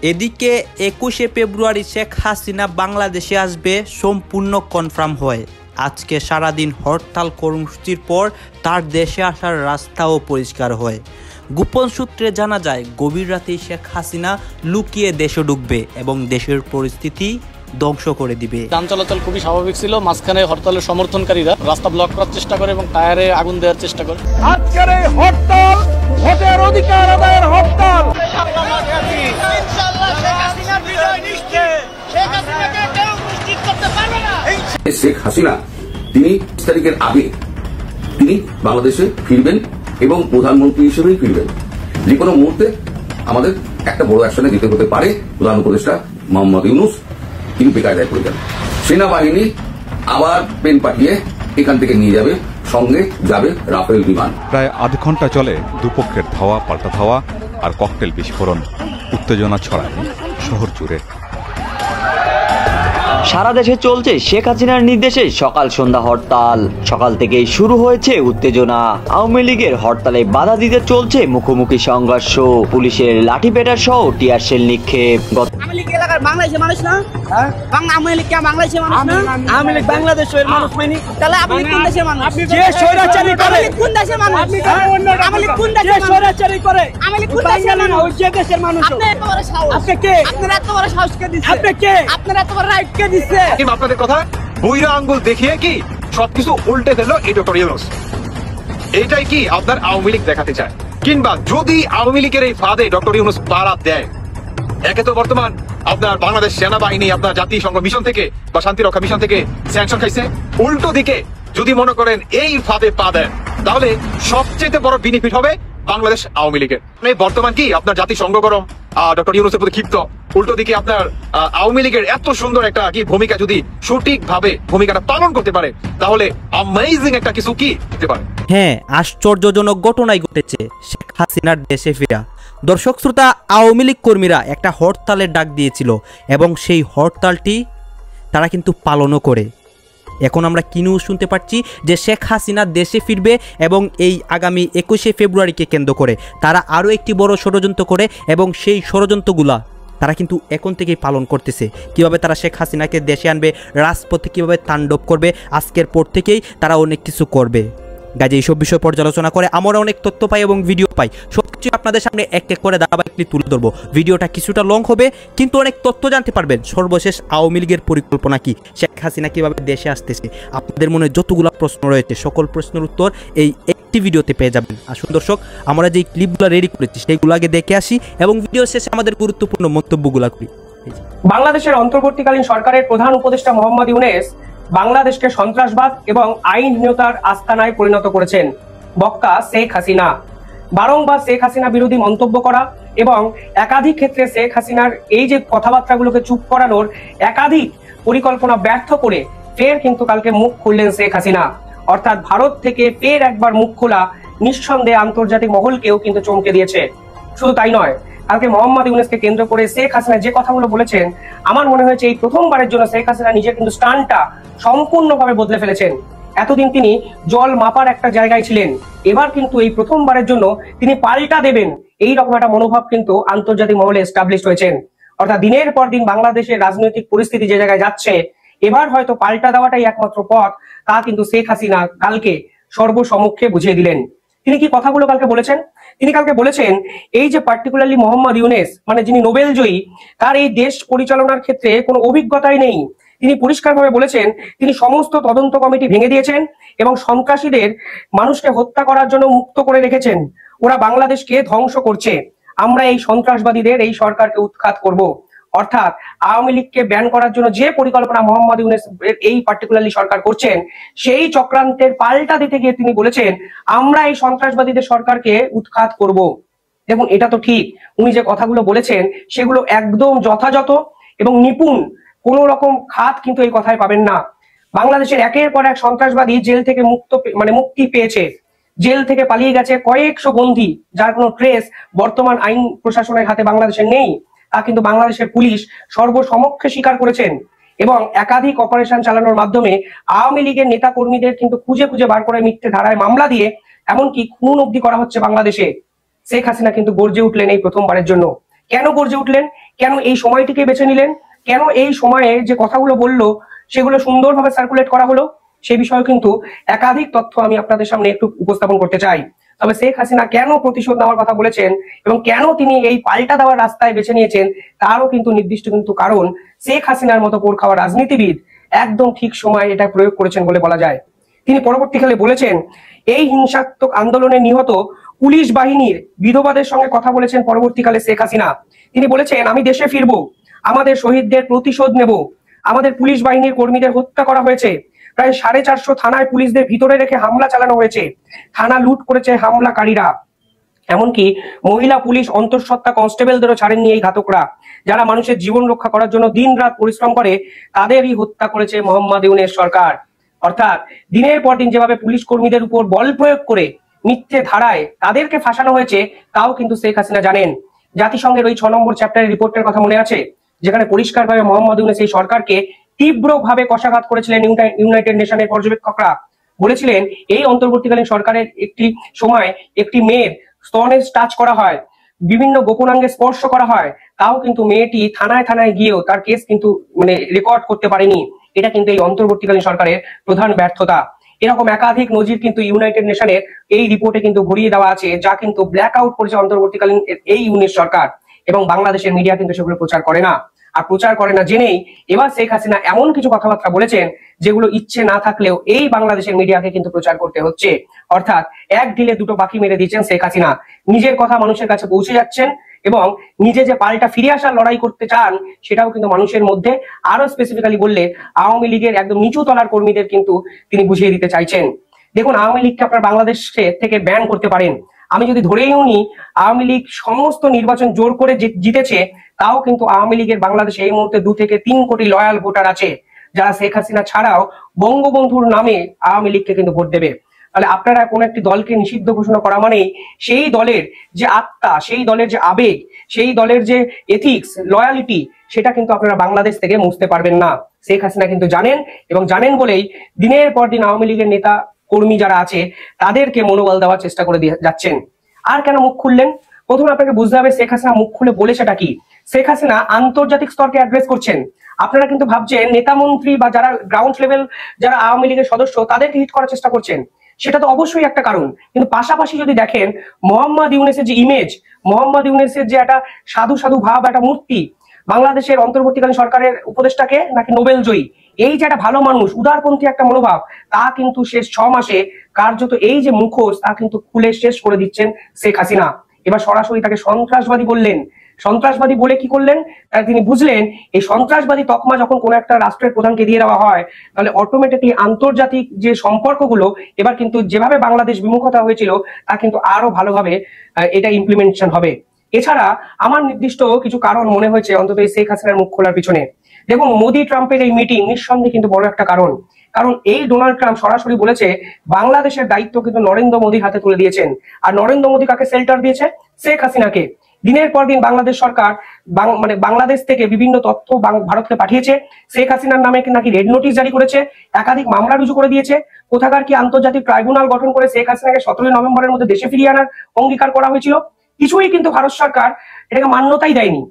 এদিকে 21শে ফেব্রুয়ারি শেখ হাসিনা বাংলাদেশে আসবে সম্পূর্ণ কনফার্ম হয়। আজকে সারাদিন হরতাল কর্মসূচির পর তার দেশে আসার রাস্তাও পরিষ্কার হয়। গোপন সূত্রে জানা যায় গভীর রাতেই শেখ হাসিনা লুকিয়ে দেশে ঢুকবে এবং দেশের পরিস্থিতি ধ্বংস করে দিবে। যান চলাচল খুবই স্বাভাবিক ছিল। মাঝখানে হরতালের সমর্থনকারীরা রাস্তা ব্লক করার চেষ্টা করে এবং টায়ারে আগুন দেওয়ার চেষ্টা করে। আজকের এই হরতাল ভোটের অধিকার আদায়ের হরতাল। শেখ হাসিনা তিনি 30 তারিখের আগে তিনি বাংলাদেশে ফিরবেন এবং প্রধানমন্ত্রী হিসেবেই ফিরবেন। যে কোনো মুহূর্তে আমাদের একটা বড় অ্যাকশনে যেতে হতে পারে। প্রধান উপদেষ্টা মোহাম্মদ ইউনূস তিনি বেকায়দায় পড়ে যান। সেনাবাহিনী আবার প্লেন পাঠিয়ে এখান থেকে নিয়ে যাবে, সঙ্গে যাবে রাফেল বিমান। প্রায় আধ ঘন্টা চলে দুপক্ষের ধাওয়া পাল্টা ধাওয়া আর ককটেল বিস্ফোরণ। উত্তেজনা ছড়ায় শহর জুড়ে। সারা দেশে চলছে শেখ হাসিনার নির্দেশে সকাল সন্ধ্যা হরতাল। সকাল থেকেই শুরু হয়েছে উত্তেজনা। আওয়ামী লীগের হরতালে বাধা দিতে চলছে মুখোমুখি সংঘর্ষ, পুলিশের লাঠিপেটা সহ টিয়ার শেল নিক্ষেপ। আওয়ামী লীগ এলাকার বাংলাদেশের মানুষ না, আওয়ামী লীগ বাংলাদেশের মানুষ না, আওয়ামী লীগ বাংলাদেশের মানুষ মানে তাহলে আপনি কোন দেশের মানুষ? যে স্বৈরাচারী করে কোন দেশের মানুষ? আওয়ামী লীগ কোন দেশের মানুষ? স্বৈরাচারী করে আওয়ামী লীগ কোন দেশের মানুষ? ওই যে দেশের মানুষ। আপনি এত বড় সাহস, আপনি কে? আপনার এত বড় সাহস কে দিছে? আপনি কে? আপনার এত বড় রাইট কে দিছে? আপনাদের কথা বইরা আঙ্গুল দেখিয়ে কি সবকিছু উল্টে ফেললো এই ডক্টর ইউনূস। এইটাই কি আপনার আওয়ামী লীগ দেখাতে চায়? কিংবা যদি আওয়ামী লীগের এই ফাঁদে ডক্টর ইউনূস পাড়া দেয়, একে তো বর্তমান আপনার বাংলাদেশ সেনাবাহিনী আপনার জাতিসংঘ মিশন থেকে বা শান্তিরক্ষা মিশন থেকে স্যাংশন খাইছে, উল্টো দিকে যদি মনে করেন এই ফাঁদে পা দেন তাহলে সবচেয়ে বড় বেনিফিট হবে বাংলাদেশ আওয়ামী লীগের। বর্তমান কি আপনার জাতিসংঘ গরম, ডক্টর ইউনূসের প্রতি ক্ষিপ্ত, উল্টো দিকে আপনার আওয়ামী লীগের এত সুন্দর একটা কি ভূমিকা যদি সঠিকভাবে ভূমিকাটা পালন করতে পারে তাহলে অ্যামেজিং একটা কিছু কি হতে পারে। হ্যাঁ, আশ্চর্যজনক ঘটনাই ঘটেছে শেখ হাসিনার দেশে ফেরা। দর্শক শ্রোতা, আওয়ামী লীগ কর্মীরা একটা হরতালের ডাক দিয়েছিল এবং সেই হরতালটি তারা কিন্তু পালনও করে। এখন আমরা কি নিউজ শুনতে পাচ্ছি যে শেখ হাসিনা দেশে ফিরবে এবং এই আগামী 21শে ফেব্রুয়ারিকে কেন্দ্র করে তারা আরও একটি বড় ষড়যন্ত্র করে এবং সেই ষড়যন্ত্রগুলা তারা কিন্তু এখন থেকেই পালন করতেছে। কিভাবে তারা শেখ হাসিনাকে দেশে আনবে, রাজপথে কীভাবে তাণ্ডব করবে, আজকের পর থেকেই তারা অনেক কিছু করবে। গাজে এইসব বিষয় পর্যালোচনা করে আমরা অনেক তথ্য পাই এবং ভিডিও পাই। সবকিছু আপনাদের সামনে এক এক করে ধারাবাহিকলি তুলে ধরবো। ভিডিওটা কিছুটা লং হবে কিন্তু অনেক তথ্য জানতে পারবেন। সর্বশেষ আওয়ামী লীগের পরিকল্পনা কি, শেখ হাসিনা কীভাবে দেশে আসতেছে, আপনাদের মনে যতগুলো প্রশ্ন রয়েছে সকল প্রশ্নের উত্তর এই একটি ভিডিওতে পেয়ে যাবেন। আসুন দর্শক, আমরা যেই ক্লিপগুলো রেডি করেছি সেইগুলো আগে দেখে আসি এবং ভিডিও শেষে আমাদের গুরুত্বপূর্ণ মন্তব্যগুলো করি। বাংলাদেশের অন্তর্বর্তীকালীন সরকারের প্রধান উপদেষ্টা মোহাম্মদ ইউনূস বাংলাদেশকে সন্ত্রাসবাদ এবং আইনহীনতার আস্তানায় পরিণত করেছেন। বক্তা শেখ হাসিনা বারংবার শেখ হাসিনা বিরোধী মন্তব্য করা এবং একাধিক ক্ষেত্রে শেখ হাসিনার এই যে কথাবার্তাগুলোকে চুপ করানোর একাধিক পরিকল্পনা ব্যর্থ করে ফের কিন্তু কালকে মুখ খুললেন শেখ হাসিনা। অর্থাৎ ভারত থেকে ফের একবার মুখ খোলা নিঃসন্দেহে আন্তর্জাতিক মহলকেও কিন্তু চমকে দিয়েছে। শুধু তাই নয়, কালকে মোহাম্মদ ইউনূসকে কেন্দ্র করে শেখ হাসিনা যে কথাগুলো বলেছেন, আমার মনে হয়েছে এই প্রথমবারের জন্য শেখ হাসিনা নিজে কিন্তু স্টানটা সম্পূর্ণভাবে বদলে ফেলেছেন। এতদিন তিনি জল মাপার একটা জায়গায় ছিলেন, এবার কিন্তু এই প্রথমবারের জন্য তিনি পাল্টা দেবেন এই রকম একটা মনোভাব কিন্তু আন্তর্জাতিক মহলে এস্টাবলিশ হয়েছেন। অর্থাৎ দিনের পর দিন বাংলাদেশের রাজনৈতিক পরিস্থিতি যে জায়গায় যাচ্ছে, এবার হয়তো পাল্টা দেওয়াটাই একমাত্র পথ, তা কিন্তু শেখ হাসিনা কালকে সর্বসমক্ষে বুঝিয়ে দিলেন। তিনি কি কথাগুলো কালকে বলেছেন? তিনি কালকে বলেছেন এই যে পার্টিকুলারলি মোহাম্মদ ইউনূস মানে যিনি নোবেল জয়ী, তার এই দেশ পরিচালনার ক্ষেত্রে কোনো অভিজ্ঞতাই নেই। তিনি পরিষ্কারভাবে বলেছেন তিনি সমস্ত তদন্ত কমিটি ভেঙে দিয়েছেন এবং সন্ত্রাসীদের মানুষকে হত্যা করার জন্য মুক্ত করে রেখেছেন। ওরা বাংলাদেশকে ধ্বংস করছে, আমরা এই সন্ত্রাসবাদীদের এই সরকারকে উৎখাত করব। অর্থাৎ আওয়ামী লীগকে ব্যান করার জন্য যে পরিকল্পনা মোহাম্মদ ইউনূস এই পার্টিকুলারলি সরকার করছেন, সেই চক্রান্তের পাল্টা দিতে গিয়ে তিনি বলেছেন আমরা এই সন্ত্রাসবাদীদের সরকারকে উৎখাত করব। দেখুন, এটা তো ঠিক, উনি যে কথাগুলো বলেছেন সেগুলো একদম যথাযথ এবং নিপুণ, কোন রকম খাত কিন্তু এই কথায় পাবেন না। বাংলাদেশের একের পর এক সন্ত্রাসবাদী জেল থেকে মুক্তি পেয়েছে, জেল থেকে পালিয়ে গেছে কয়েকশো বন্দী, যার কোনো ট্রেস বর্তমান আইন প্রশাসনের হাতে বাংলাদেশের নেই। তা কিন্তু বাংলাদেশের পুলিশ সর্বসমক্ষে স্বীকার করেছেন এবং একাধিক অপারেশন চালানোর মাধ্যমে আওয়ামী লীগের নেতা কর্মীদের কিন্তু খুঁজে খুঁজে বার করে মিথ্যে ধারায় মামলা দিয়ে এমনকি খুন অবধি করা হচ্ছে বাংলাদেশে। শেখ হাসিনা কিন্তু গর্জে উঠলেন এই প্রথমবারের জন্য। কেন গর্জে উঠলেন, কেন এই সময়টিকে বেছে নিলেন, কেন এই সময়ে যে কথাগুলো বললো সেগুলো সুন্দরভাবে সার্কুলেট করা হলো, সে বিষয়ে কিন্তু একাধিক তথ্য আমি আপনাদের সামনে একটু উপস্থাপন করতে চাই। তবে শেখ হাসিনা কেন প্রতিশোধ নেওয়ার কথা বলেছেন এবং কেন তিনি এই পাল্টা দেওয়ার রাস্তায় বেছে নিয়েছেন তারও কিন্তু নির্দিষ্ট কিন্তু কারণ শেখ হাসিনার মতো পোড় খাওয়া রাজনীতিবিদ একদম ঠিক সময় এটা প্রয়োগ করেছেন বলে বলা যায়। তিনি পরবর্তীকালে বলেছেন, এই হিংসাত্মক আন্দোলনে নিহত পুলিশ বাহিনীর বিধবাদের সঙ্গে কথা বলেছেন পরবর্তীকালে শেখ হাসিনা। তিনি বলেছেন, আমি দেশে ফিরবো, আমাদের শহীদদের প্রতিশোধ নেব, আমাদের পুলিশ বাহিনীর কর্মীদের হত্যা করা হয়েছে, প্রায় 450 থানায় পুলিশদের ভিতরে রেখে হামলা চালানো হয়েছে, থানা লুট করেছে হামলাকারীরা, এমনকি মহিলা পুলিশ অন্তঃসত্ত্বা কনস্টেবলদেরও ছাড়েননি এই ঘাতকরা, যারা মানুষের জীবন রক্ষা করার জন্য দিন রাত পরিশ্রম করে তাদেরই হত্যা করেছে মোহাম্মদ ইউনূস সরকার। অর্থাৎ দিনের পর দিন যেভাবে পুলিশ কর্মীদের উপর বল প্রয়োগ করে মিথ্যে ধারায় তাদেরকে ফাঁসানো হয়েছে তাও কিন্তু শেখ হাসিনা জানেন। জাতিসংঘের ওই 6 নম্বর চ্যাপ্টারের রিপোর্টের কথা মনে আছে, যেখানে পরিষ্কারভাবে মোহাম্মদ ইউনূস এই সরকারকে তীব্রভাবে কষাঘাত করেছিলেন ইউনাইটেড নেশনের পর্যবেক্ষকরা। বলেছিলেন, এই অন্তর্বর্তীকালীন সরকারের একটি সময় একটি মেয়ের স্তনে টাচ করা হয়, বিভিন্ন গোপনাঙ্গে স্পর্শ করা হয়, তাও কিন্তু মেয়েটি থানায় থানায় গিয়েও তার কেস কিন্তু রেকর্ড করতে পারেনি। এটা কিন্তু এই অন্তর্বর্তীকালীন সরকারের প্রধান ব্যর্থতা। এরকম একাধিক নজির কিন্তু ইউনাইটেড নেশনের এই রিপোর্টে কিন্তু ভরিয়ে দেওয়া আছে, যা কিন্তু ব্ল্যাক আউট করেছে অন্তর্বর্তীকালীন এই ইউনূস সরকার, এবং বাংলাদেশের মিডিয়া কিন্তু সেগুলো প্রচার করে না। আর প্রচার করে না জেনেই এবার শেখ হাসিনা এমন কিছু কথাবার্তা বলেছেন যেগুলো ইচ্ছে না থাকলেও এই বাংলাদেশের মিডিয়াকে কিন্তু প্রচার করতে হচ্ছে। অর্থাৎ এক ঢিলে দুটো পাখি মেরে দিয়েছেন শেখ হাসিনা, নিজের কথা মানুষের কাছে পৌঁছে যাচ্ছেন এবং নিজে যে পাল্টা ফিরে আসার লড়াই করতে চান সেটাও কিন্তু মানুষের মধ্যে, আরো স্পেসিফিক্যালি বললে আওয়ামী লীগের একদম নিচু তলার কর্মীদের কিন্তু তিনি বুঝিয়ে দিতে চাইছেন। দেখুন, আওয়ামী লীগকে আপনারা বাংলাদেশ থেকে ব্যান করতে পারেন, আমি যদি ধরেই নিই আওয়ামী লীগ সমস্ত নির্বাচন জোর করে জিতেছে, তাও কিন্তু আওয়ামী লীগের বাংলাদেশে এই মুহূর্তে 2 থেকে 3 কোটি লয়াল ভোটার আছে, যারা শেখ হাসিনা ছাড়াও বঙ্গবন্ধুর নামে আওয়ামী লীগকে কিন্তু ভোট দেবে। তাহলে আপনারা কোন একটি দলকে নিষিদ্ধ ঘোষণা করা মানেই সেই দলের যে আত্মা, সেই দলের যে আবেগ, সেই দলের যে এথিক্স, লয়ালিটি, সেটা কিন্তু আপনারা বাংলাদেশ থেকে মুছতে পারবেন না। শেখ হাসিনা কিন্তু জানেন, এবং জানেন বলেই দিনের পর দিন আওয়ামী লীগের নেতা কর্মী যারা আছে তাদেরকে মনোবল দেওয়ার চেষ্টা করে যাচ্ছেন। আর কেন মুখ খুললেন? প্রথমে আপনাকে বুঝতে হবে শেখ হাসিনা মুখ খুলে বলেছেটা কি। শেখ হাসিনা আন্তর্জাতিক স্তরকে অ্যাড্রেস করছেন। আপনারা কিন্তু ভাবছেন নেতা মন্ত্রী বা যারা গ্রাউন্ড লেভেল যারা আওয়ামী লীগের সদস্য তাদেরকে হিট করার চেষ্টা করছেন, সেটা তো অবশ্যই একটা কারণ, কিন্তু পাশাপাশি যদি দেখেন মোহাম্মদ ইউনূসের যে ইমেজ, মোহাম্মদ ইউনূসের যে একটা সাধু সাধু ভাব, একটা মূর্তি, বাংলাদেশের অন্তর্বর্তীকালীন সরকারের উপদেষ্টাকে নাকি নোবেল জয়ী, এই যে একটা ভালো মানুষ, উদারপন্থী একটা মনোভাব, তা কিন্তু শেষ 6 মাসে কার্যত এই যে মুখোশ তা কিন্তু খুলে শেষ করে দিচ্ছেন শেখ হাসিনা। এবার সরাসরি তাকে সন্ত্রাসবাদী বললেন। সন্ত্রাসবাদী বলে কি করলেন? তিনি বুঝলেন এই সন্ত্রাসবাদী তকমা যখন কোনো একটা রাষ্ট্রের প্রধানকে দিয়ে দেওয়া হয়, তাহলে অটোমেটিকলি আন্তর্জাতিক যে সম্পর্কগুলো এবার কিন্তু যেভাবে বাংলাদেশ বিমুখতা হয়েছিল তা কিন্তু আরো ভালোভাবে এটা ইমপ্লিমেন্টেশন হবে। এছাড়া আমার নির্দিষ্ট কিছু কারণ মনে হয়েছে অন্তত এই শেখ হাসিনার মুখ খোলার পিছনে। দেখুন, মোদি ট্রাম্পের এই মিটিং নিঃসন্দেহে কিন্তু বড় একটা কারণ, কারণ এই ডোনাল্ড ট্রাম্প সরাসরি বলেছে বাংলাদেশের দায়িত্ব কিন্তু নরেন্দ্র মোদীর হাতে তুলে দিয়েছেন। আর নরেন্দ্র মোদী কাকে শেল্টার দিয়েছে? শেখ হাসিনাকে। দিনের পর দিন বাংলাদেশ সরকার বাংলাদেশ থেকে বিভিন্ন তথ্য ভারতকে পাঠিয়েছে, শেখ হাসিনার নামে নাকি রেড নোটিশ জারি করেছে, একাধিক মামলা রুজু করে দিয়েছে, কোথাকার কি আন্তর্জাতিক ট্রাইব্যুনাল গঠন করে শেখ হাসিনাকে 17 নভেম্বরের মধ্যে দেশে ফিরিয়ে আনার অঙ্গীকার করা হয়েছিল। কিছুই কিন্তু ভারত সরকার এটাকে মান্যতাই দেয়নি।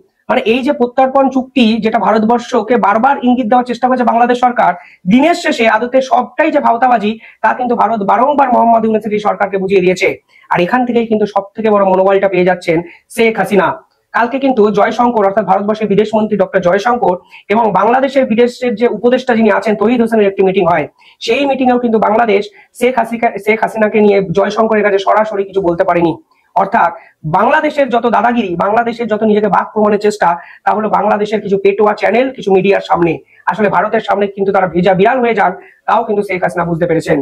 এই যে প্রত্যর্পণ চুক্তি যেটা ভারতবর্ষকে বারবার ইঙ্গিত দেওয়ার চেষ্টা করেছে বাংলাদেশ সরকার, দিনের শেষে আদতে সবটাই যে ভাওতাবাজি তা কিন্তু ভারত বারংবার মোহাম্মদ ইউনূসের এই সরকারকে বুঝিয়ে দিয়েছে। আর এখান থেকেই কিন্তু সব থেকে বড় মনোবলটা পেয়ে যাচ্ছেন শেখ হাসিনা। কালকে কিন্তু জয়শঙ্কর অর্থাৎ ভারতবর্ষের বিদেশ মন্ত্রী ডক্টর জয়শঙ্কর এবং বাংলাদেশের বিদেশের যে উপদেষ্টা যিনি আছেন তহিদ হোসেনের একটি মিটিং হয়। সেই মিটিংয়েও কিন্তু বাংলাদেশ শেখ হাসিনাকে নিয়ে জয়শঙ্করের কাছে সরাসরি কিছু বলতে পারেনি। অর্থাৎ বাংলাদেশের যত দাদাগিরি, বাংলাদেশের যত নিজেকে বাক প্রমাণের চেষ্টা, তা হলো বাংলাদেশের কিছু পেটোয়া চ্যানেল, কিছু মিডিয়ার সামনে। আসলে ভারতের সামনে কিন্তু তারা ভেজা বিড়াল হয়ে যান, তাও কিন্তু শেখ হাসিনা বুঝতে পেরেছেন।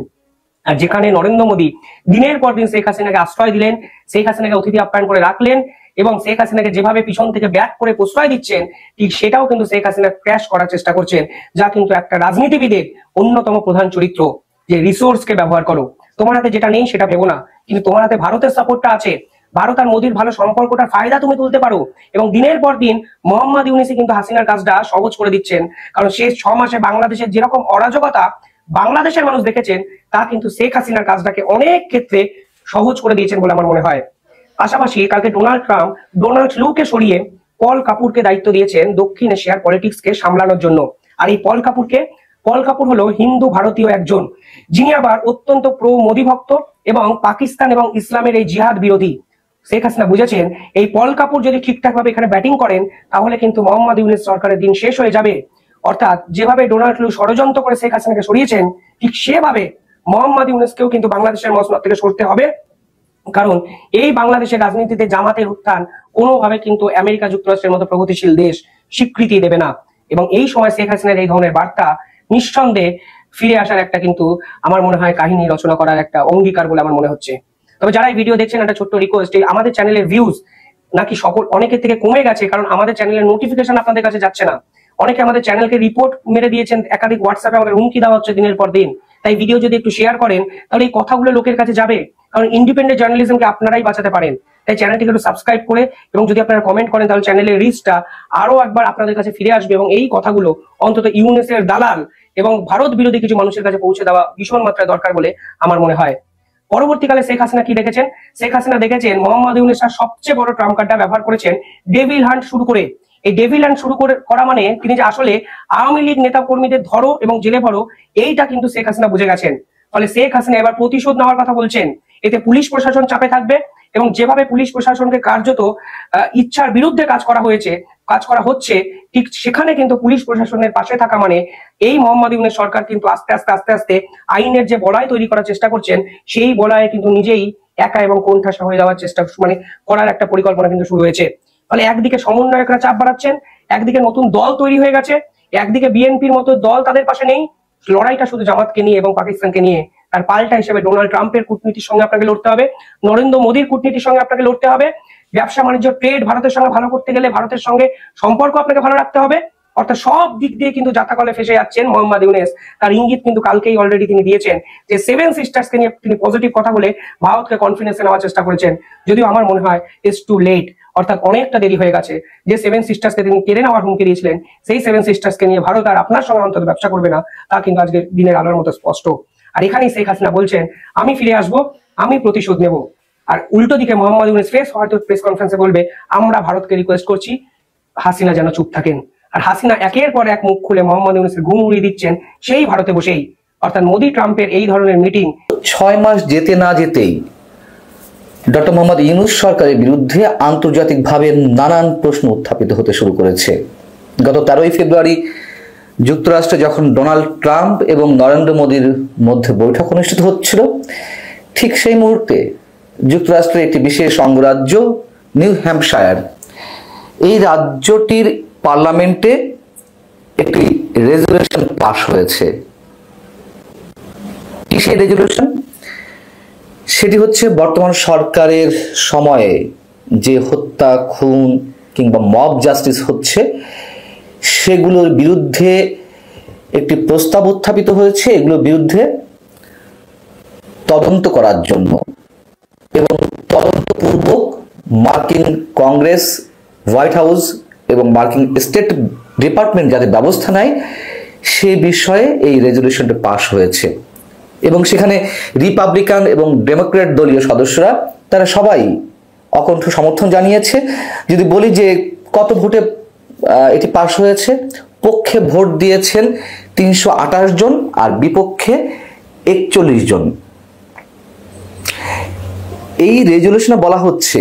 আর যেখানে নরেন্দ্র মোদী দিনের পর দিন শেখ হাসিনাকে আশ্রয় দিলেন, শেখ হাসিনাকে অতিথি আপ্যায়ন করে রাখলেন এবং শেখ হাসিনাকে যেভাবে পিছন থেকে ব্যাক করে প্রশ্রয় দিচ্ছেন, ঠিক সেটাও কিন্তু শেখ হাসিনা ক্র্যাশ করার চেষ্টা করছেন, যা কিন্তু একটা রাজনীতিবিদের অন্যতম প্রধান চরিত্র, যে রিসোর্সকে ব্যবহার করো। তোমার হাতে যেটা নেই সেটা ভেবো না, কিন্তু তোমার হাতে ভারতের সাপোর্টটা আছে, ভারত আর মোদীর ভালো সম্পর্কটার ফায়দা তুমি তুলতে পারো। এবং দিনের পর দিন মোহাম্মদ ইউনূস কিন্তু হাসিনার কাজটা সহজ করে দিচ্ছেন, কারণ শেষ 6 মাসে বাংলাদেশের যেরকম অরাজকতা বাংলাদেশের মানুষ দেখেছেন, তা কিন্তু শেখ হাসিনার কাজটাকে অনেক ক্ষেত্রে সহজ করে দিয়েছেন বলে আমার মনে হয়। পাশাপাশি কালকে ডোনাল্ড ট্রাম্প ডোনাল্ড লুকে সরিয়ে পল কাপুরকে দায়িত্ব দিয়েছেন দক্ষিণ এশিয়ার পলিটিক্সকে সামলানোর জন্য। আর এই পল কাপুর হলো হিন্দু ভারতীয় একজন, যিনি আবার অত্যন্ত প্রো মোদী ভক্ত এবং পাকিস্তান এবং ইসলামের এই জিহাদ বিরোধী। শেখ হাসিনা বুঝেছেন এই পল কাপুর যদি ঠিকঠাক ভাবে এখানে ব্যাটিং করেন তাহলে কিন্তু মোহাম্মদ ইউনূস সরকারের দিন শেষ হয়ে যাবে। অর্থাৎ যেভাবে ডোনাল্ড ট্রাম্প ষড়যন্ত্র করে শেখ হাসিনাকে সরিয়েছেন, ঠিক সেভাবে মোহাম্মদ ইউনূসকেও কিন্তু বাংলাদেশের মসনদ থেকে সরতে হবে। কারণ এই বাংলাদেশের রাজনীতিতে জামাতের উত্থান কোনোভাবে কিন্তু আমেরিকা যুক্তরাষ্ট্রের মতো প্রগতিশীল দেশ স্বীকৃতি দেবে না। এবং এই সময় শেখ হাসিনার এই ধরনের বার্তা নিঃসন্দেহে ফিরে আসার একটা কিন্তু আমার মনে হয় কাহিনী রচনা করার একটা অঙ্গীকার বলে আমার মনে হচ্ছে। তবে যারা এই ভিডিও দেখছেন, একটা ছোট্ট রিকোয়েস্ট, আমাদের চ্যানেলের ভিউজ নাকি অনেকের থেকে কমে গেছে, কারণ আমাদের চ্যানেলের নোটিফিকেশন আপনাদের কাছে যাচ্ছে না। অনেকে আমাদের চ্যানেলকে রিপোর্ট মেরে দিয়েছেন, একাধিক হোয়াটসঅ্যাপে আমাদের হুমকি দেওয়া হচ্ছে দিনের পর দিন। তাই ভিডিও যদি একটু শেয়ার করেন তাহলে এই কথাগুলো লোকের কাছে যাবে, কারণ ইন্ডিপেন্ডেন্ট জার্নালিজমকে আপনারাই বাঁচাতে পারেন। তাই চ্যানেলটিকে একটু সাবস্ক্রাইব করে এবং যদি আপনারা কমেন্ট করেন তাহলে চ্যানেলের রিচটা আরো একবার আপনাদের কাছে ফিরে আসবে এবং এই কথাগুলো অন্তত ইউনূসের দালাল এবং ভারত বিরোধী কিছু মানুষের কাছে পৌঁছে দেওয়া ভীষণ মাত্রায় দরকার বলে আমার মনে হয়। পরবর্তীকালে শেখ হাসিনা কি দেখেছেন? শেখ হাসিনা দেখেছেন মোহাম্মদ ইউনূস সবচেয়ে বড় ট্রাম্প কার্ডটা ব্যবহার করেছেন ডেভিল হান্ট শুরু করে। এই ডেভিল হান্ট শুরু করা মানে তিনি যে আসলে আওয়ামী লীগ নেতা কর্মীদের ধরো এবং জেলে ভরো, এইটা কিন্তু শেখ হাসিনা বুঝে গেছেন। ফলে শেখ হাসিনা এবার প্রতিশোধ নেওয়ার কথা বলছেন। এতে পুলিশ প্রশাসন চাপে থাকবে এবং যেভাবে পুলিশ প্রশাসনকে কার্যত ইচ্ছার বিরুদ্ধে কাজ করা হচ্ছে, ঠিক সেখানে কিন্তু পুলিশ প্রশাসনের পাশে থাকা মানে এই মোহাম্মদ ইউনূস সরকার কিন্তু আস্তে আস্তে আইনের যে বলয় তৈরি করার চেষ্টা করছেন, সেই বলয়ে কিন্তু নিজেই একা এবং কোণঠাসা হয়ে যাওয়ার চেষ্টা করার একটা পরিকল্পনা কিন্তু শুরু হয়েছে। ফলে একদিকে সমন্বয়করা চাপ বাড়াচ্ছেন, একদিকে নতুন দল তৈরি হয়ে গেছে, একদিকে বিএনপির মতো দল তাদের পাশে নেই। লড়াইটা শুধু জামাতকে নিয়ে এবং পাকিস্তানকে নিয়ে। তার পাল্টা হিসেবে ডোনাল্ড ট্রাম্পের কূটনীতির সঙ্গে আপনাকে লড়তে হবে, নরেন্দ্র মোদীর কূটনীতির সঙ্গে আপনাকে লড়তে হবে। ব্যবসা বাণিজ্য ট্রেড ভারতের সঙ্গে ভালো করতে গেলে ভারতের সঙ্গে সম্পর্ক আপনাকে ভালো রাখতে হবে। অর্থাৎ সব দিক দিয়ে কিন্তু যাতাকলে ফেসে যাচ্ছেন মোহাম্মদ ইউনূস। তার ইঙ্গিত কিন্তু কালকেই অলরেডি তিনি দিয়েছেন যে 7 সিস্টার্সকে নিয়ে তিনি পজিটিভ কথা বলে ভারতকে কনফিডেন্সে নেওয়ার চেষ্টা করেছেন। যদিও আমার মনে হয় ইটস টু লেট, অর্থাৎ অনেকটা দেরি হয়ে গেছে। যে 7 সিস্টার্সকে তিনি কেড়ে নেওয়ার হুমকি দিয়েছিলেন, সেই 7 সিস্টার্সকে নিয়ে ভারত আর আপনার সঙ্গে অন্তত ব্যবসা করবে না, তা কিন্তু আজকে দিনের আলোর মতো স্পষ্ট। আর এখানেই শেখ হাসিনা বলছেন আমি ফিরে আসবো, আমি প্রতিশোধ নেব। আর উল্টো দিকে মোহাম্মদ ইউনূস হয়তো প্রেস কনফারেন্সে বলবে আমরা ভারতকে রিকোয়েস্ট করছি হাসিনা যেন চুপ থাকেন। আর হাসিনা একের পর এক মুখ খুলে মোহাম্মদ ইউনূসের ঘুম উড়িয়ে দিচ্ছেন সেই ভারতে বসেই। অর্থাৎ মোদী ট্রাম্পের এই ধরনের মিটিং 6 মাস যেতে না যেতেই ডক্টর মোহাম্মদ ইউনূস সরকারের বিরুদ্ধে আন্তর্জাতিকভাবে নানান প্রশ্ন উত্থাপিত হতে শুরু করেছে। গত 13ই ফেব্রুয়ারি যুক্তরাষ্ট্রে যখন ডোনাল্ড ট্রাম্প এবং নরেন্দ্র মোদীর মধ্যে বৈঠক অনুষ্ঠিত হচ্ছিল, ঠিক সেই মুহূর্তে যুক্তরাষ্ট্রের একটি বিশেষ অঙ্গরাজ্য নিউ হ্যাম্পশায়ার, এই রাজ্যটির পার্লামেন্টে একটি রেজুলেশন পাস হয়েছে। কি সেই রেজুলেশন? সেটি হচ্ছে বর্তমান সরকারের সময়ে যে হত্যা, খুন কিংবা মব জাস্টিস হচ্ছে সেগুলোর বিরুদ্ধে একটি প্রস্তাব উত্থাপিত হয়েছে, এগুলোর বিরুদ্ধে তদন্ত করার জন্য এবং তদন্তপূর্বক মার্কিন কংগ্রেস, হোয়াইট হাউস এবং মার্কিন স্টেট ডিপার্টমেন্ট যাতে ব্যবস্থা নেয় সে বিষয়ে এই রেজুলেশনটা পাস হয়েছে। এবং সেখানে রিপাবলিকান এবং ডেমোক্রেট দলীয় সদস্যরা তারা সবাই অকণ্ঠ সমর্থন জানিয়েছে। যদি বলি যে কত ভোটে এটি পাস হয়েছে, পক্ষে ভোট দিয়েছেন 328 জন আর বিপক্ষে 41 জন। এই রেজুলেশনে বলা হচ্ছে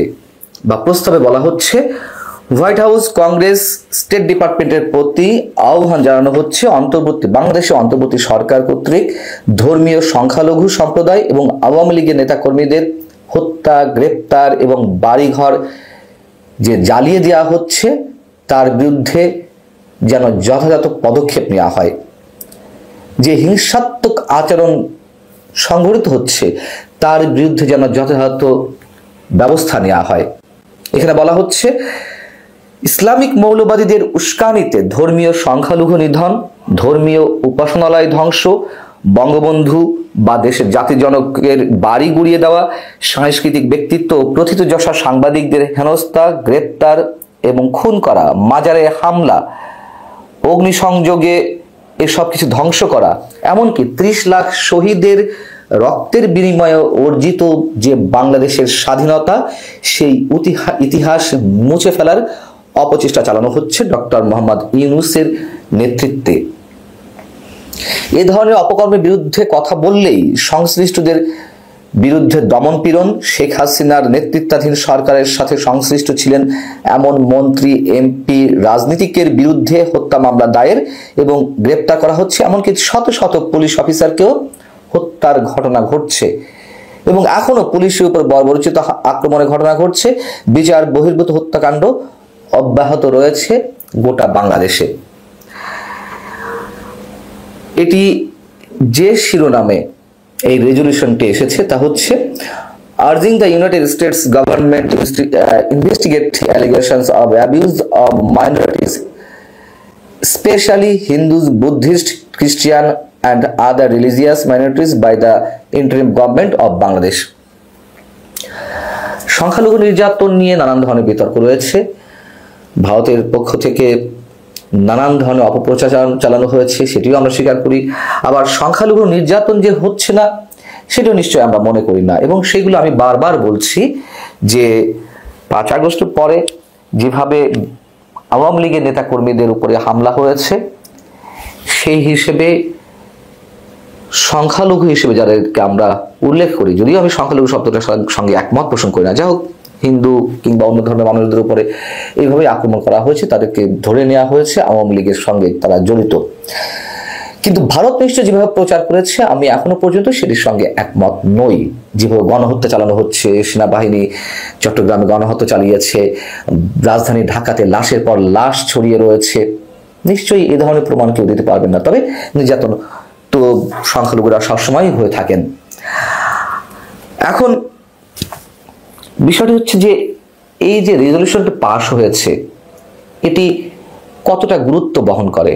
বা প্রস্তাবে বলা হচ্ছে হোয়াইট হাউস, কংগ্রেস, স্টেট ডিপার্টমেন্টের প্রতি আহ্বান জানানো হচ্ছে বাংলাদেশে অন্তর্বর্তী সরকার কর্তৃক ধর্মীয় সংখ্যালঘু সম্প্রদায় এবং আওয়ামী লীগের নেতাকর্মীদের হত্যা, গ্রেপ্তার এবং বাড়িঘর যে জ্বালিয়ে দেওয়া হচ্ছে তার বিরুদ্ধে যেন যথাযথ পদক্ষেপ নেওয়া হয়। যে হিংসাত্মক আচরণ সংঘটিত হচ্ছে তার বিরুদ্ধে যেন যথাযথ ব্যবস্থা নেওয়া হয়। এখানে বলা হচ্ছে ইসলামিক মৌলবাদীদের উস্কানিতে ধর্মীয় সংখ্যালঘু নিধন, ধর্মীয় উপাসনালয় ধ্বংস, বঙ্গবন্ধু বা দেশের জাতি জনকের বাড়ি গুড়িয়ে দেওয়া, সাংস্কৃতিক ব্যক্তিত্ব ও প্রথিতযশা সাংবাদিকদের হেনস্থা, গ্রেপ্তার এবং খুন করা, মাজারে হামলা, অগ্নিসংযোগে এসব কিছু ধ্বংস করা, এমনকি 30 লাখ শহীদের রক্তের বিনিময়ে অর্জিত যে বাংলাদেশের স্বাধীনতা সেই ইতিহাস মুছে ফেলার অপচেষ্টা চালানো হচ্ছে ডক্টর মোহাম্মদ ইউনূসের নেতৃত্বে। এ ধরনের অপকর্মের বিরুদ্ধে কথা বললেই সংশ্লিষ্টদের বিরুদ্ধে দমনপীড়ন, শেখ হাসিনার নেতৃত্বাধীন সরকারের সাথে সংশ্লিষ্ট ছিলেন এমন মন্ত্রী, এমপি, রাজনীতিকের বিরুদ্ধে হত্যা মামলা দায়ের এবং গ্রেপ্তার করা হচ্ছে। এমনকি শত শত পুলিশ অফিসারকেও হত্যার ঘটনা ঘটছে এবং এখনো পুলিশের উপর বর্বরোচিত আক্রমণের ঘটনা ঘটছে। বিচার বহির্ভূত হত্যাকাণ্ড অব্যাহত রয়েছে গোটা বাংলাদেশে। এটি যে শিরোনামে এই রেজলিউশনটি এসেছে তা হচ্ছে urging the United states government investigate allegations of abuse of minorities specially Hindus, Buddhist, Christian and other religious minorities by the interim government of Bangladesh। সংখ্যালঘু নির্যাতন নিয়ে নানান ধরনের বিতর্ক রয়েছে। ভারতের পক্ষ থেকে নানান ধরনের অপপ্রচার চালানো হয়েছে, সেটিও আমরা স্বীকার করি। আবার সংখ্যালঘু নির্যাতন যে হচ্ছে না সেটাও নিশ্চয়ই আমরা মনে করি না, এবং সেগুলো আমি বারবার বলছি যে 5 আগস্টের পরে যেভাবে আওয়ামী লীগের নেতাকর্মীদের উপরে হামলা হয়েছে, সেই হিসেবে সংখ্যালঘু হিসেবে যাদেরকে আমরা উল্লেখ করি, যদিও আমি সংখ্যালঘু শব্দটার সঙ্গে একমত পোষণ করি না, যাই হোক, হিন্দু কিংবা অন্য ধর্মের মানুষদের উপরে এইভাবে আক্রমণ করা হয়েছে, তাদেরকে ধরে নেওয়া হয়েছে, আওয়ামী লীগের সঙ্গে তারা জড়িত। কিন্তু ভারত নিশ্চয় যেভাবে প্রচার করেছে আমি এখনো পর্যন্ত সেটির সঙ্গে একমত নই। যেভাবে গণহত্যা চালানো হচ্ছে, সেনাবাহিনী চট্টগ্রামে গণহত্যা চালিয়েছে, রাজধানী ঢাকাতে লাশের পর লাশ ছড়িয়ে রয়েছে, নিশ্চয়ই এ ধরনের প্রমাণ কেউ দিতে পারবেন না। তবে নির্যাতন তো সংখ্যালঘুরা সবসময় হয়ে থাকেন। এখন বিষয়টি হচ্ছে যে এই যে রেজলিউশনটি পাস হয়েছে এটি কতটা গুরুত্ব বহন করে,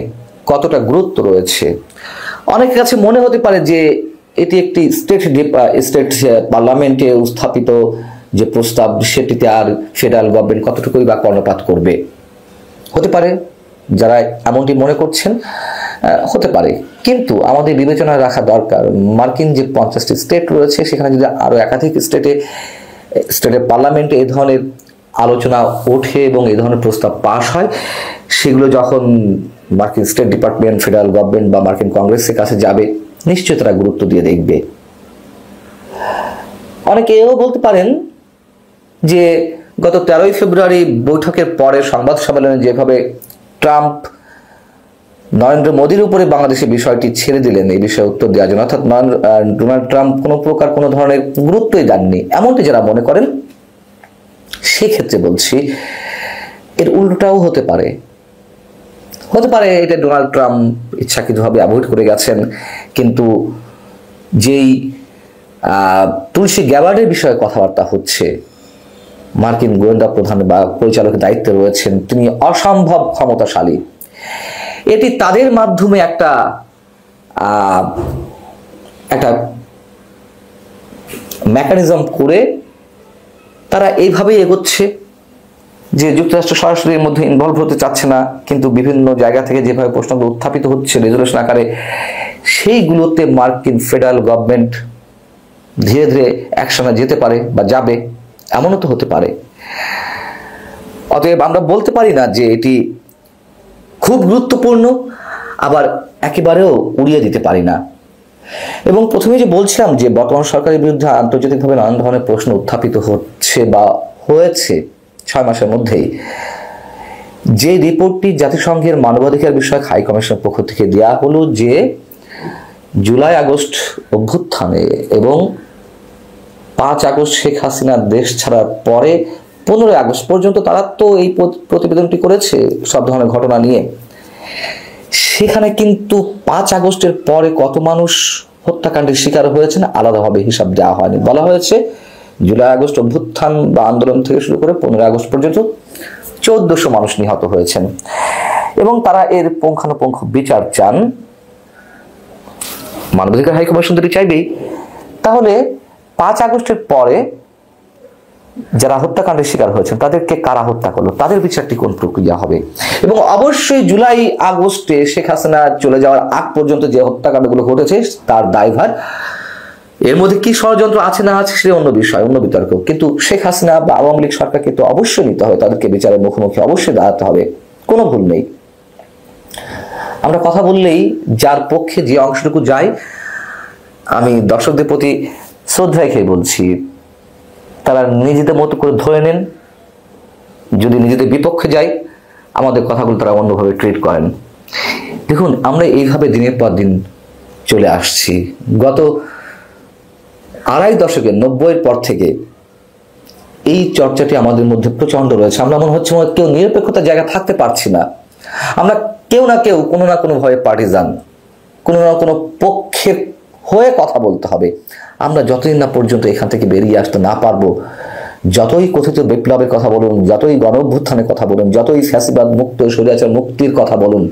কতটা গুরুত্ব রয়েছে। অনেকের কাছে মনে হতে পারে যে এটি একটি স্টেট পার্লামেন্টে উত্থাপিত যে প্রস্তাব সেটিতে আর ফেডারেল গভর্নমেন্ট কতটুকুই বা কর্ণপাত করবে। হতে পারে, যারা এমনটি মনে করছেন হতে পারে, কিন্তু আমাদের বিবেচনায় রাখা দরকার মার্কিন যে 50টি স্টেট রয়েছে সেখানে যদি আরো একাধিক স্টেটের পার্লামেন্টে এই ধরনের আলোচনা ওঠে এবং এই ধরনের প্রস্তাব পাশ হয়, সেগুলো যখন মার্কিন স্টেট ডিপার্টমেন্ট, ফেডারেল গভর্নমেন্ট বা মার্কিন কংগ্রেসের কাছে যাবে, নিশ্চয়ই তারা গুরুত্ব দিয়ে দেখবে। অনেকে এও বলতে পারেন যে গত 13ই ফেব্রুয়ারি বৈঠকের পরে সংবাদ সম্মেলনে যেভাবে ট্রাম্প নরেন্দ্র মোদীর উপরে বাংলাদেশের বিষয়টি ছেড়ে দিলেন, এই বিষয়ে উত্তর দেওয়ার জন্য, অর্থাৎ ডোনাল্ড ট্রাম্প কোনো প্রকার কোনো ধরনের গুরুত্বই দেননি, এমনটি যারা মনে করেন, সেক্ষেত্রে বলছি এর উল্টোটাও হতে পারে। এটা ডোনাল্ড ট্রাম্প ইচ্ছাকৃতভাবে অ্যাভয়েড করে গেছেন, কিন্তু যেই তুলসী গ্যাবার্ডের বিষয়ে কথাবার্তা হচ্ছে, মার্কিন গোয়েন্দা প্রধান বা পরিচালকের দায়িত্বে রয়েছেন, তিনি অসম্ভব ক্ষমতাশালী। এটি তাদের মাধ্যমে একটা মেকানিজম করে তারা এইভাবেই এগোচ্ছে যে যুক্তরাষ্ট্র সরাসরি এর মধ্যে ইনভলভ হতে চাচ্ছে না, কিন্তু বিভিন্ন জায়গা থেকে যেভাবে প্রশ্নগুলো উত্থাপিত হচ্ছে রেজলিউশন আকারে, সেইগুলোতে মার্কিন ফেডারেল গভর্নমেন্ট ধীরে ধীরে অ্যাকশনে যেতে পারে বা যাবে, এমনও তো হতে পারে। অতএব আমরা বলতে পারি না যে এটি খুব গুরুত্বপূর্ণ, আবার একেবারেও উড়িয়ে দিতে পারি না। এবং প্রথমে যে বলছিলাম যে বর্তমান সরকারের বিরুদ্ধে আন্তর্জাতিকভাবে নানান ধরনের প্রশ্ন উত্থাপিত হচ্ছে বা হয়েছে 6 মাসের মধ্যেই, যে রিপোর্টটি জাতিসংঘের মানবাধিকার বিষয়ক হাই কমিশনের পক্ষ থেকে দেওয়া হলো যে জুলাই আগস্ট অভ্যুত্থানে এবং 5 আগস্ট শেখ হাসিনা দেশ ছাড়ার পরে 15 আগস্ট পর্যন্ত তারা তো এই প্রতিবেদনটি করেছে সব ধরনের ঘটনা নিয়ে, সেখানে কিন্তু 5 আগস্টের পরে কত মানুষ হত্যাকাণ্ডের শিকার হয়েছেন আলাদাভাবে হিসাব দেওয়া হয়নি। বলা হয়েছে জুলাই আগস্ট অভ্যুত্থান বা আন্দোলন থেকে শুরু করে 15 আগস্ট পর্যন্ত 1400 মানুষ নিহত হয়েছেন, এবং তারা এর পুঙ্খানুপুঙ্খ বিচার চান। মানবাধিকার হাই কমিশন যদি চাইবেই, তাহলে 5 আগস্টের পরে যারা হত্যাকাণ্ডের শিকার হয়েছেন তাদেরকে কারা হত্যা করলো, তাদের বিচারটি কোন প্রক্রিয়া হবে। এবং অবশ্যই জুলাই আগস্টে শেখ হাসিনা চলে যাওয়ার আগ পর্যন্ত যে হত্যাকাণ্ডগুলো ঘটেছে তার দায়ভার এর মধ্যে কি ষড়যন্ত্র আছে না আছে সেটা অন্য বিষয়, অন্য বিতর্ক, কিন্তু শেখ হাসিনা বা আওয়ামী লীগ সরকারকে তো অবশ্যই নিতে হবে, তাদেরকে বিচারের মুখোমুখি অবশ্যই দাঁড়াতে হবে, কোনো ভুল নেই। আমরা কথা বললেই যার পক্ষে যে অংশটুকু যায়, আমি দর্শকদের প্রতি শ্রদ্ধা রেখে বলছি, তারা নিজেদের মতো করে ধরে নেন। যদি নিজেদের বিপক্ষে যায়, আমাদের কথাগুলো তারা অন্যভাবে ট্রিট করেন। দেখুন, আমরা এইভাবে দিনের পর দিন চলে আসছি। গত আড়াই দশকের 90-এর পর থেকে এই চর্চাটি আমাদের মধ্যে প্রচন্ড রয়েছে। আমরা মনে হচ্ছে কেউ নিরপেক্ষতার জায়গা থাকতে পারছি না। আমরা কেউ না কেউ কোনো না কোনো ভাবে পার্টিজান, কোনো না কোনো পক্ষের হয়ে কথা বলতে হবে। আমরা যতদিন না পর্যন্ত এখান থেকে বেরিয়ে আসতে না পারবো, যতই কথিত বিপ্লবের কথা বলুন, যতই গণ অভ্যুত্থানের কথা বলুন, যতই ফ্যাসিবাদ মুক্ত স্বৈরাচার মুক্তির কথা বলুন,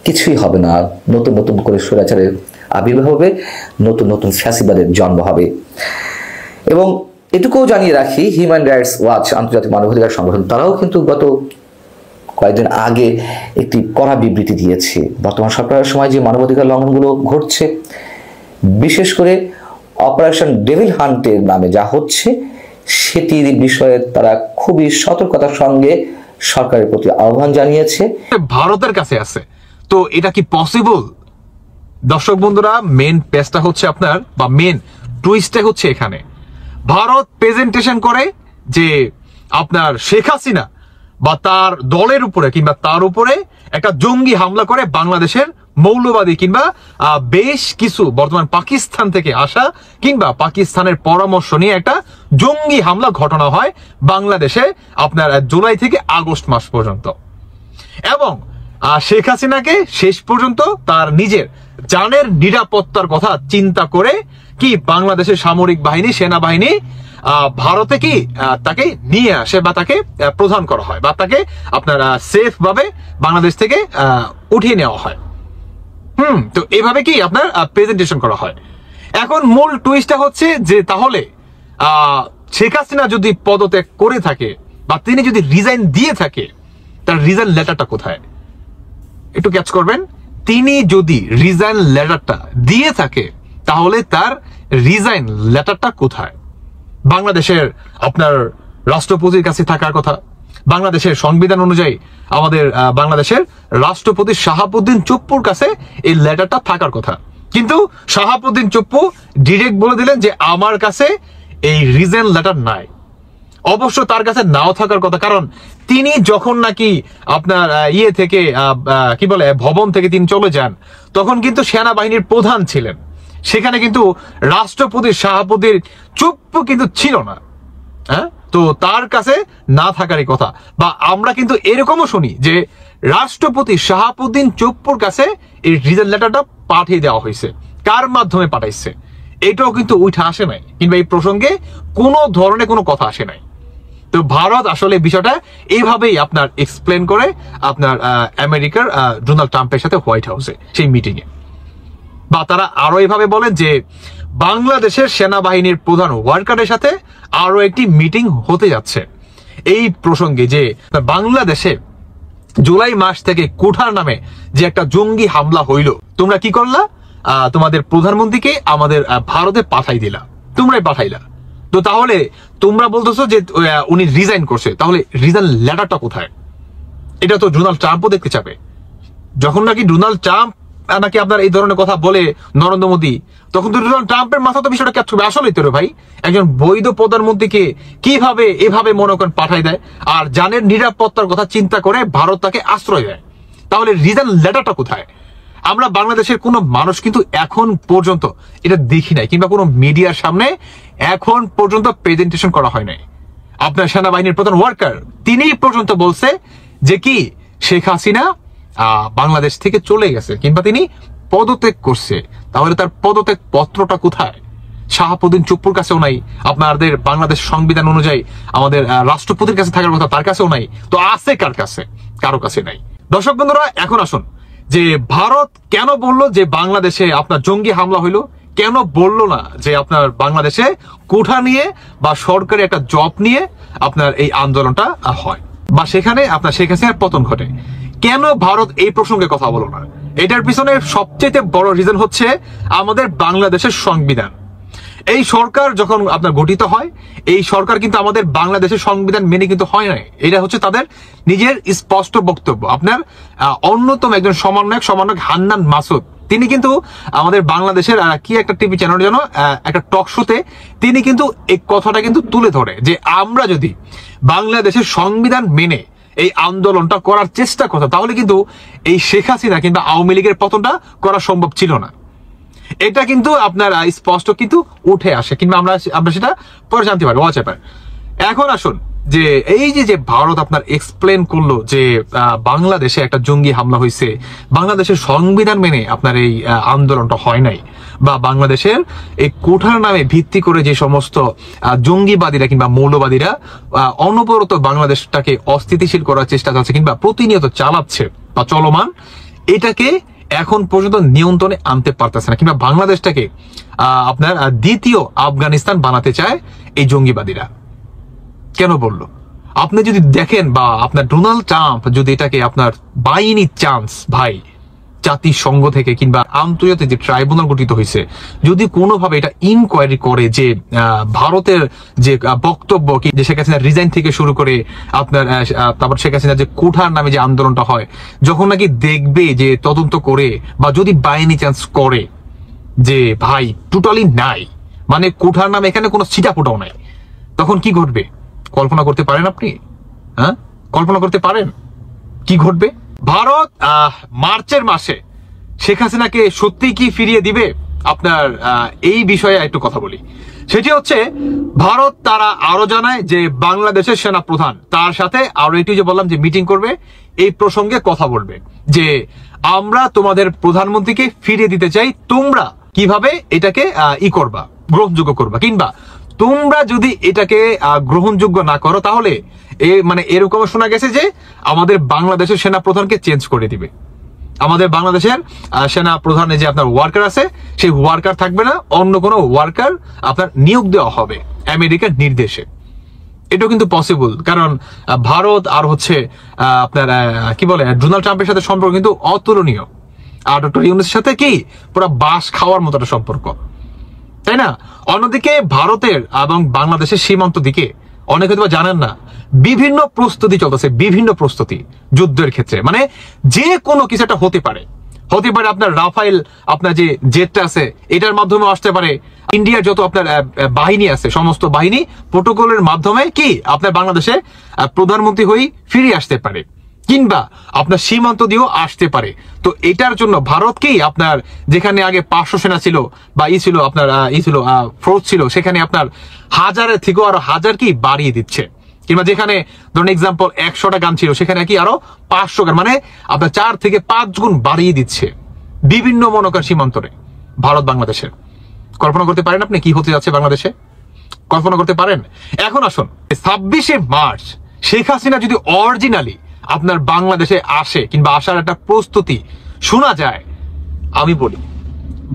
কিছুই হবে না। নতুন নতুন করে স্বৈরাচারের আবির্ভাব হবে, নতুন নতুন ফ্যাসিবাদের জন্ম হবে। এবং এটুকুও জানিয়ে রাখি, হিউম্যান রাইটস ওয়াচ, আন্তর্জাতিক মানবাধিকার সংগঠন, তারাও কিন্তু গত কয়েকদিন আগে একটি কড়া বিবৃতি দিয়েছে। বর্তমান সরকারের সময় যে মানবাধিকার লঙ্ঘনগুলো ঘটছে, বিশেষ করে অপারেশন ডেভিল হান্টের নামে যা হচ্ছে, সেটির বিষয়ে তারা খুবই সতর্কতার সঙ্গে সরকারের প্রতি আহ্বান জানিয়েছে। ভারতের কাছে আছে, তো এটা কি পসিবল? দর্শক বন্ধুরা, মেন পেজটা হচ্ছে আপনার, বা মেন টুইস্টটা হচ্ছে এখানে ভারত প্রেজেন্টেশন করে যে আপনার শেখ হাসিনা বা তার দলের উপরে কিংবা তার উপরে একটা জঙ্গি হামলা করে বাংলাদেশের মৌলবাদী কিংবা বেশ কিছু বর্তমান পাকিস্তান থেকে আসা কিংবা পাকিস্তানের পরামর্শ নিয়ে একটা জঙ্গি হামলা ঘটনা হয় বাংলাদেশে আপনার জুলাই থেকে আগস্ট মাস পর্যন্ত। এবং শেখ হাসিনাকে শেষ পর্যন্ত তার নিজের জানের নিরাপত্তার কথা চিন্তা করে কি বাংলাদেশের সামরিক বাহিনী, সেনাবাহিনী ভারতে কি তাকে নিয়ে আসে বা তাকে প্রদান করা হয় বা তাকে আপনার সেফ ভাবে বাংলাদেশ থেকে উঠিয়ে নেওয়া হয়। তো এইভাবে কি আপনার প্রেজেন্টেশন করা হয়। এখন মূল টুইস্টটা হচ্ছে যে তাহলে শেখ হাসিনা যদি পদত্যাগ করে থাকে বা তিনি যদি রিজাইন দিয়ে থাকে, তার রিজাইন লেটারটা কোথায়? একটু ক্যাচ করবেন। তিনি যদি রিজাইন লেটারটা দিয়ে থাকে, তাহলে তার রিজাইন লেটারটা কোথায়? বাংলাদেশের আপনার রাষ্ট্রপতির কাছে থাকার কথা। বাংলাদেশের সংবিধান অনুযায়ী আমাদের বাংলাদেশের রাষ্ট্রপতি শাহাবুদ্দিন চুপ্পুর কাছে এই লেটারটা থাকার কথা, কিন্তু শাহাবুদ্দিন চুপ্পু ডিরেক্ট বলে দিলেন যে আমার কাছে এই রিজাইন লেটার নাই। অবশ্য তার কাছে নাও থাকার কথা, কারণ তিনি যখন নাকি আপনার ইয়ে থেকে কি বলে ভবন থেকে তিনি চলে যান, তখন কিন্তু সেনাবাহিনীর প্রধান ছিলেন, সেখানে কিন্তু রাষ্ট্রপতি শাহাবুদ্দিন চুপ্পু কিন্তু ছিল না। হ্যাঁ, তো তার কাছে না থাকারই কথা। বা আমরা কিন্তু এরকমও শুনি যে রাষ্ট্রপতি শাহাবুদ্দিন চুপ্পুর কাছে এই রিজাইন লেটারটা পাঠিয়ে দেওয়া হয়েছে। কার মাধ্যমে পাঠাইছে এটাও কিন্তু উঠে আসে নাই, কিংবা এই প্রসঙ্গে কোনো ধরনের কোনো কথা আসে নাই। তো ভারত আসলে বিষয়টা এইভাবেই আপনার এক্সপ্লেন করে আপনার আমেরিকার ডোনাল্ড ট্রাম্পের সাথে হোয়াইট হাউসে সেই মিটিং এ। বা তারা আরো এভাবে বলেন যে বাংলাদেশের সেনাবাহিনীর প্রধান ওয়ার্কারের সাথে আরো একটি মিটিং হতে যাচ্ছে এই প্রসঙ্গে, যে বাংলাদেশে জুলাই মাস থেকে কোঠার নামে যে একটা জঙ্গি হামলা হইল, তোমরা কি করলা? তোমাদের প্রধানমন্ত্রীকে আমাদের ভারতে পাঠাই দিলা, তোমরাই পাঠাইলা। তো তাহলে তোমরা বলতেছো যে উনি রিজাইন করছে, তাহলে রিজাইন লেটারটা কোথায়? এটা তো ডোনাল্ড ট্রাম্পও দেখতে চাবে। যখন নাকি ডোনাল্ড ট্রাম্প নাকি আপনার এই ধরনের কথা বলে নরেন্দ্র মোদী, তখন তো ডোনাল্ড ট্রাম্পের মাথা তো বিষয়টা ক্যাচ করবে। আসলেই তো রে ভাই, একজন বৈধ প্রধানমন্ত্রীকে কিভাবে এভাবে মনে করেন পাঠাই দেয়, আর জানের নিরাপত্তার কথা চিন্তা করে ভারত তাকে আশ্রয় দেয়। তাহলে রিজাইন লেটারটা কোথায়? আমরা বাংলাদেশের কোনো মানুষ কিন্তু এখন পর্যন্ত এটা দেখি নাই, কিংবা কোনো মিডিয়ার সামনে এখন পর্যন্ত প্রেজেন্টেশন করা হয় নাই। আপনার সেনাবাহিনীর প্রধান ওয়ার্কার তিনি পর্যন্ত বলছে যে কি শেখ হাসিনা বাংলাদেশ থেকে চলে গেছে কিংবা তিনি পদত্যাগ করছে। তাহলে তার পদত্যাগ পত্রটা কোথায়? শাহাবুদ্দিন চুপ্পুর কাছেও নাই, আপনাদের বাংলাদেশ সংবিধান অনুযায়ী আমাদের রাষ্ট্রপতির কাছে থাকার কথা, তার কাছেও নাই। তো আছে কার কাছে? কারো কাছে নাই। দর্শক বন্ধুরা, এখন আসুন যে ভারত কেন বললো যে বাংলাদেশে আপনার জঙ্গি হামলা হইলো, কেন বললো না যে আপনার বাংলাদেশে কোঠা নিয়ে বা সরকারি একটা জব নিয়ে আপনার এই আন্দোলনটা হয় বা সেখানে আপনার শেখ হাসিনার পতন ঘটে? কেন ভারত এই প্রসঙ্গে কথা বলো না? এটার পিছনে সবচেয়ে বড় রিজন হচ্ছে আমাদের বাংলাদেশের সংবিধান। এই সরকার যখন আপনার গঠিত হয়, এই সরকার কিন্তু আমাদের বাংলাদেশের সংবিধান মেনে কিন্তু হয় নাই। এটা হচ্ছে তাদের নিজের স্পষ্ট বক্তব্য। আপনার অন্যতম একজন সমন্বয়ক হান্নান মাসুদ, তিনি কিন্তু আমাদের বাংলাদেশের কি একটা টিভি চ্যানেল যেন একটা টক শোতে তিনি কিন্তু এই কথাটা কিন্তু তুলে ধরে যে আমরা যদি বাংলাদেশের সংবিধান মেনে এই আন্দোলনটা করার চেষ্টা করতাম তাহলে কিন্তু এই শেখ হাসিনা কিংবা আওয়ামী লীগের পতনটা করা সম্ভব ছিল না। এটা কিন্তু আপনার স্পষ্ট কিন্তু উঠে আসে, কিংবা আমরা সেটা পরে জানতে পারি হোয়াটসঅ্যাপে। এখন আসুন যে এই যে ভারত আপনার এক্সপ্লেন করলো যে বাংলাদেশে একটা জঙ্গি হামলা হয়েছে, বাংলাদেশের সংবিধান মেনে আপনার এই আন্দোলনটা হয় নাই, বা বাংলাদেশের এই কোঠার নামে ভিত্তি করে যে সমস্ত জঙ্গিবাদীরা কিংবা মৌলবাদীরা অনবরত বাংলাদেশটাকে অস্থিতিশীল করার চেষ্টা চালাচ্ছে কিংবা প্রতিনিয়ত চালাচ্ছে বা চলমান, এটাকে এখন পর্যন্ত নিয়ন্ত্রণে আনতে পারতেছে না, কিংবা বাংলাদেশটাকে আপনার দ্বিতীয় আফগানিস্তান বানাতে চায় এই জঙ্গিবাদীরা। কেন বললো? আপনি যদি দেখেন বা আপনার ডোনাল্ড ট্রাম্প যদি এটাকে আপনার বাইনি চান্স ভাই জাতিসংঘ থেকে কিংবা আন্তর্জাতিক যে ট্রাইব্যুনাল গঠিত হয়েছে যদি কোনোভাবে এটা ইনকোয়ারি করে যে ভারতের যে বক্তব্য কি যে শেখ হাসিনা রিজাইন থেকে শুরু করে আপনার তারপর শেখ হাসিনা যে কোঠার নামে যে আন্দোলনটা হয়, যখন নাকি দেখবে যে তদন্ত করে বা যদি বাইনি চান্স করে যে ভাই টোটালি নাই, মানে কোঠার নামে এখানে কোনো ছিটাফোটাও নাই, তখন কি ঘটবে কল্পনা করতে পারেন আপনি? হ্যাঁ, কল্পনা করতে পারেন কি ঘটবে? ভারত মার্চের মাসে শেখ হাসিনাকে সত্যি কি ফিরিয়ে দিবে? আপনার এই বিষয়ে একটু কথা বলি। সেটি হচ্ছে ভারত তারা আরো জানায় যে বাংলাদেশের সেনা প্রধান তার সাথে আরো একটু যে বললাম যে মিটিং করবে, এই প্রসঙ্গে কথা বলবে যে আমরা তোমাদের প্রধানমন্ত্রীকে ফিরিয়ে দিতে চাই, তোমরা কিভাবে এটাকে করবা, গ্রহণযোগ্য করবা, কিংবা তোমরা যদি এটাকে গ্রহণযোগ্য না করো তাহলে মানে এরকম শোনা গেছে যে আমাদের বাংলাদেশের সেনা প্রধানকে চেঞ্জ করে দিবে। আমাদের বাংলাদেশের সেনা প্রধানে যে আপনার ওয়ার্কার আছে সেই ওয়ার্কার থাকবে না, অন্য কোনো ওয়ার্কার আপনার নিয়োগ দেওয়া হবে আমেরিকার নির্দেশে। এটাও কিন্তু পসিবল, কারণ ভারত আর হচ্ছে আপনার কি বলে ডোনাল্ড ট্রাম্পের সাথে সম্পর্ক কিন্তু অতুলনীয়, আর ডক্টর ইউনূসের সাথে কি পুরো বাস খাওয়ার মতো একটা সম্পর্ক, তাই না? অন্যদিকে ভারতের এবং বাংলাদেশের সীমান্ত দিকে অনেকে তো জানেন না বিভিন্ন প্রস্তুতি চলতেছে, বিভিন্ন প্রস্তুতি যুদ্ধের ক্ষেত্রে, মানে যে কোনো কিছু একটা হতে পারে আপনার রাফাইল আপনার যে জেটটা আছে এটার মাধ্যমে আসতে পারে, ইন্ডিয়ার যত আপনার বাহিনী আছে সমস্ত বাহিনী প্রোটোকলের মাধ্যমে কি আপনার বাংলাদেশে প্রধানমন্ত্রী হয়ে ফিরে আসতে পারে, কিংবা আপনার সীমান্ত দিয়েও আসতে পারে। তো এটার জন্য ভারত কি আপনার যেখানে আগে 500 সেনা ছিল বা ছিল আপনার ফোর্স ছিল, সেখানে আপনার 1000-এর থেকেও আরো 1000 কি বাড়িয়ে দিচ্ছে, কিংবা যেখানে ধরুন এক্সাম্পল 100টা গান ছিল সেখানে কি আরো 500 গান, মানে আপনার 4 থেকে 5 গুণ বাড়িয়ে দিচ্ছে বিভিন্ন মনোকার সীমান্তরে ভারত বাংলাদেশের। কল্পনা করতে পারেন আপনি কি হতে যাচ্ছে বাংলাদেশে? কল্পনা করতে পারেন? এখন আসুন 26শে মার্চ শেখ হাসিনা যদি অরিজিনালি আপনার বাংলাদেশে আসে কিংবা আসার একটা প্রস্তুতি শোনা যায়, আমি বলি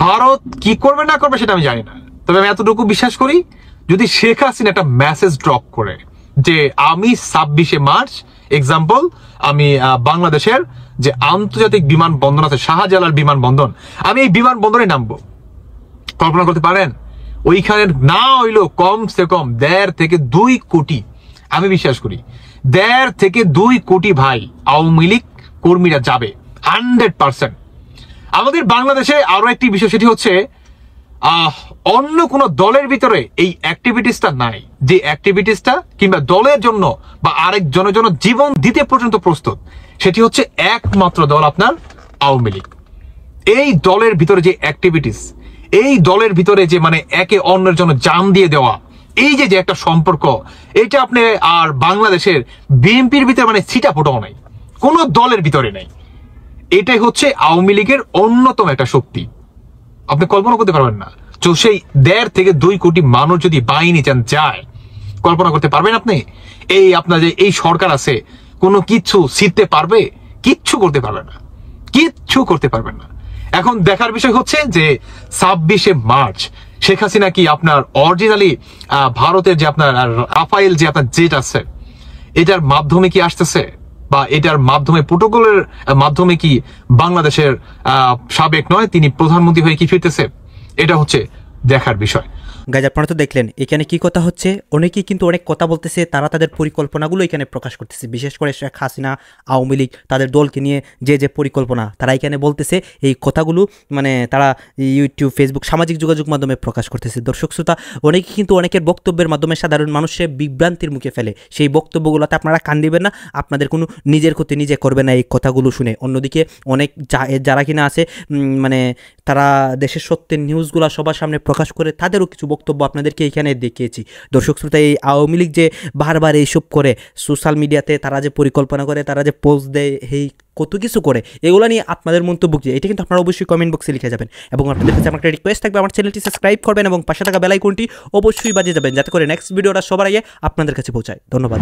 ভারত কি করবে না করবে সেটা আমি জানি না, তবে আমি এতটুকু বিশ্বাস করি যদি শেখ হাসিনা একটা মেসেজ ড্রপ করে যে আমি 26শে মার্চ এক্সাম্পল আমি বাংলাদেশের যে আন্তর্জাতিক বিমানবন্দর আছে শাহজালাল বিমানবন্দর, আমি এই বিমানবন্দরে নামবো, কল্পনা করতে পারেন? ওইখানে না হইলো কমসে কম 1.5 থেকে 2 কোটি, আমি বিশ্বাস করি 1.5 থেকে 2 কোটি ভাই আওয়ামী লীগ কর্মীরা যাবে 100%। আমাদের বাংলাদেশে আরো একটি বিষয়, সেটি হচ্ছে অন্য কোন দলের ভিতরে এই অ্যাক্টিভিটিসটা নাই, যে অ্যাক্টিভিটিসটা কিংবা দলের জন্য বা আরেকজনের জন্য জীবন দিতে পর্যন্ত প্রস্তুত, সেটি হচ্ছে একমাত্র দল আপনার আওয়ামী লীগ। এই দলের ভিতরে যে অ্যাক্টিভিটিস, এই দলের ভিতরে যে মানে একে অন্যের জন্য জান দিয়ে দেওয়া, এই যে একটা সম্পর্ক, এটা আপনি আর বাংলাদেশের বিএনপির ভিতরে মানে ছিটা ফোটাও নাই, কোন দলের ভিতরে নাই। এটাই হচ্ছে আওয়ামী লীগের অন্যতম একটা শক্তি, আপনি কল্পনা করতে পারবেন না। তো সেই 1.5 থেকে 2 কোটি মানুষ যদি বাহিনী চান যায়, কল্পনা করতে পারবেন আপনি? এই আপনার যে এই সরকার আছে কোনো কিছু ছিঁড়তে পারবে? কিচ্ছু করতে পারবে না, কিচ্ছু করতে পারবেন না। এখন দেখার বিষয় হচ্ছে যে 26শে মার্চ শেখ হাসিনা কি আপনার অরিজিনালি ভারতের যে আপনার রাফাইল যে আপনার জেট আছে এটার মাধ্যমে কি আসতেছে, বা এটার মাধ্যমে প্রোটোকলের মাধ্যমে কি বাংলাদেশের সাবেক নয় তিনি প্রধানমন্ত্রী হয়ে কি ফিরতেছে? এটা হচ্ছে দেখার বিষয়। গাইজ আপনারা তো দেখলেন এখানে কি কথা হচ্ছে, অনেকেই কিন্তু অনেক কথা বলতেছে, তারা তাদের পরিকল্পনাগুলো এখানে প্রকাশ করতেছে, বিশেষ করে শেখ হাসিনা, আওয়ামী লীগ, তাদের দলকে নিয়ে যে পরিকল্পনা তারা এখানে বলতেছে, এই কথাগুলো মানে তারা ইউটিউব, ফেসবুক, সামাজিক যোগাযোগ মাধ্যমে প্রকাশ করতেছে। দর্শক শ্রোতা, অনেকে কিন্তু অনেকের বক্তব্যের মাধ্যমে সাধারণ মানুষের বিভ্রান্তির মুখে ফেলে, সেই বক্তব্যগুলোতে আপনারা কান দিবেন না, আপনাদের কোনো নিজের ক্ষতি নিজে করবে না এই কথাগুলো শুনে। অন্যদিকে অনেক যারা কিনা আছে মানে তারা দেশের সত্যের নিউজগুলো সবার সামনে প্রকাশ করে, তাদেরও কিছু বক্তব্য আপনাদেরকে এখানে দেখিয়েছি। দর্শক শ্রোতা, এই আওয়ামী লীগ যে বারবার এইসব করে, সোশ্যাল মিডিয়াতে তারা যে পরিকল্পনা করে, তারা যে পোস্ট দেয়, এই কত কিছু করে, এগুলো নিয়ে আপনাদের মন্তব্য কি, এটা কিন্তু আপনারা অবশ্যই কমেন্ট বক্সে লিখে যাবেন। এবং আপনাদের কাছে আমার একটা রিকোয়েস্ট থাকবে, আমার চ্যানেলটি সাবস্ক্রাইব করবেন এবং পাশে থাকা বেল আইকনটি অবশ্যই বাজিয়ে যাবেন, যাতে করে নেক্সট ভিডিওটা সবার আগে আপনাদের কাছে পৌঁছায়। ধন্যবাদ।